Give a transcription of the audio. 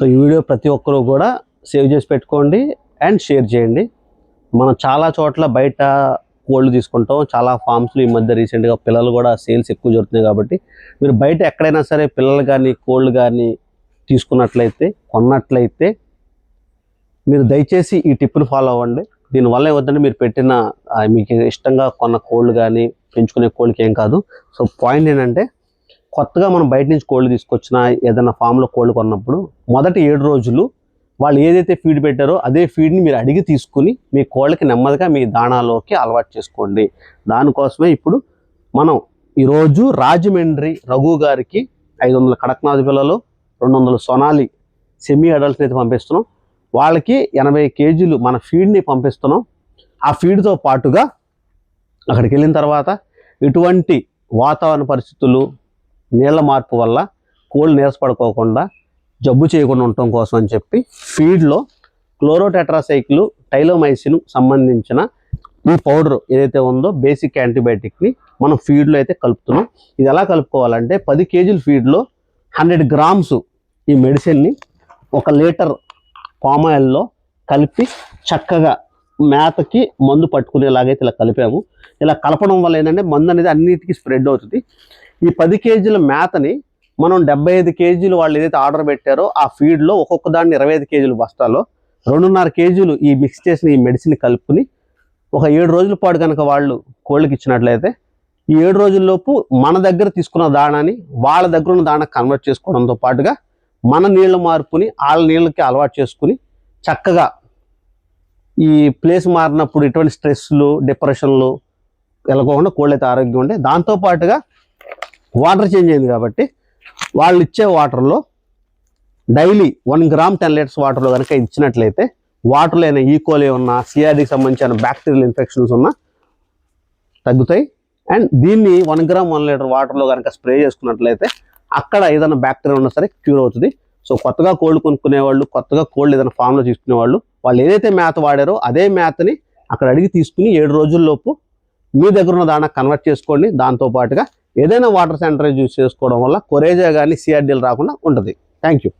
So ఈ video ప్రతి ఒక్కరూ కూడా సేవ్ చేసి పెట్టుకోండి అండ్ షేర్ చేయండి. మనం చాలా చోట్ల బయట కోళ్ళు తీసుకుంటాం, చాలా ఫామ్స్లో ఈ మధ్య రీసెంట్గా పిల్లలు కూడా సేల్స్ ఎక్కువ జరుగుతున్నాయి. కాబట్టి మీరు బయట ఎక్కడైనా సరే పిల్లలు కానీ కోళ్ళు కానీ తీసుకున్నట్లయితే కొన్నట్లయితే మీరు దయచేసి ఈ టిప్ని ఫాలో అవ్వండి. దీనివల్ల ఏమవుతుందంటే మీరు పెట్టిన మీకు ఇష్టంగా కొన్న కోళ్ళు కానీ పెంచుకునే కోళ్ళకి ఏం కాదు. సో పాయింట్ ఏంటంటే కొత్తగా మనం బయట నుంచి కోళ్ళు తీసుకొచ్చినా ఏదైనా ఫామ్లో కోళ్ళు కొన్నప్పుడు మొదటి 7 రోజులు వాళ్ళు ఏదైతే ఫీడ్ పెట్టారో అదే ఫీడ్ని మీరు అడిగి తీసుకుని మీ కోళ్ళకి నెమ్మదిగా మీ దాణాలోకి అలవాటు చేసుకోండి. దానికోసమే ఇప్పుడు మనం ఈరోజు రాజమండ్రి రఘు గారికి 500 కడక్నాథ్ పిల్లలు, 200 సొనాలి సెమీ అడల్ట్ని అయితే పంపిస్తున్నాం. వాళ్ళకి 80 కేజీలు మన ఫీడ్ని పంపిస్తున్నాం. ఆ ఫీడ్తో పాటుగా అక్కడికి వెళ్ళిన తర్వాత ఎటువంటి వాతావరణ పరిస్థితులు, నీళ్ళ మార్పు వల్ల కోళ్ళు నీరసపడుకోకుండా జబ్బు చేయకుండా ఉండటం కోసం అని చెప్పి ఫీడ్లో క్లోరోటెట్రాసైక్లు టైలోమైసిన్ సంబంధించిన ఈ పౌడర్ ఏదైతే ఉందో బేసిక్ యాంటీబయాటిక్ని మనం ఫీడ్లో అయితే కలుపుతున్నాం. ఇది ఎలా కలుపుకోవాలంటే 10 కేజీల ఫీడ్లో 100 గ్రామ్స్ ఈ మెడిసిన్ని 1 లీటర్ పామాయిల్లో కలిపి చక్కగా మేతకి మందు పట్టుకునేలాగైతే ఇలా కలిపాము. ఇలా కలపడం వల్ల ఏంటంటే మందు అనేది అన్నిటికీ స్ప్రెడ్ అవుతుంది. ఈ 10 కేజీల మేతని మనం 75 కేజీలు వాళ్ళు ఏదైతే ఆర్డర్ పెట్టారో ఆ ఫీడ్లో ఒక్కొక్క దాన్ని 25 కేజీలు బస్తాలో 2.5 కేజీలు ఈ మిక్స్ చేసిన ఈ మెడిసిన్ కలుపుకుని ఒక 7 రోజుల పాటు కనుక వాళ్ళు కోళ్ళకి ఇచ్చినట్లయితే ఈ 7 రోజుల్లోపు మన దగ్గర తీసుకున్న దాణాని వాళ్ళ దగ్గర ఉన్న దాణా కన్వర్ట్ చేసుకోవడంతో పాటుగా మన నీళ్ళ మార్పుని వాళ్ళ నీళ్ళకి అలవాటు చేసుకుని చక్కగా ఈ ప్లేస్ మారినప్పుడు ఎటువంటి స్ట్రెస్లు, డిప్రెషన్లు వెళ్ళకోకుండా కోళ్ళు అయితే ఆరోగ్యంగా ఉండే. దాంతోపాటుగా వాటర్ చేంజ్ అయింది కాబట్టి వాళ్ళు ఇచ్చే వాటర్లో డైలీ 1 గ్రామ్ 10 లీటర్స్ వాటర్లో కనుక ఇచ్చినట్లయితే వాటర్లో అయినా ఈకోలీ ఉన్నా, సిఆర్డీకి సంబంధించిన బ్యాక్టీరియల్ ఇన్ఫెక్షన్స్ ఉన్నా తగ్గుతాయి. అండ్ దీన్ని 1 గ్రామ్ 1 లీటర్ వాటర్లో కనుక స్ప్రే చేసుకున్నట్లయితే అక్కడ ఏదైనా బ్యాక్టీరియా ఉన్నా సరే క్యూర్ అవుతుంది. సో కొత్తగా కోళ్ళు కొనుక్కునే వాళ్ళు, కొత్తగా కోళ్ళు ఏదైనా ఫామ్లో తీసుకునే వాళ్ళు ఏదైతే మేత వాడారో అదే మేతని అక్కడ అడిగి తీసుకుని 7 రోజుల్లోపు మీ దగ్గర ఉన్న దాన్ని కన్వర్ట్ చేసుకోండి. దాంతోపాటుగా ఏదైనా వాటర్ శానిటైజర్ యూజ్ చేసుకోవడం వల్ల కొరేజా కానీ సిఆర్డీలు రాకుండా ఉంటుంది. Thank you.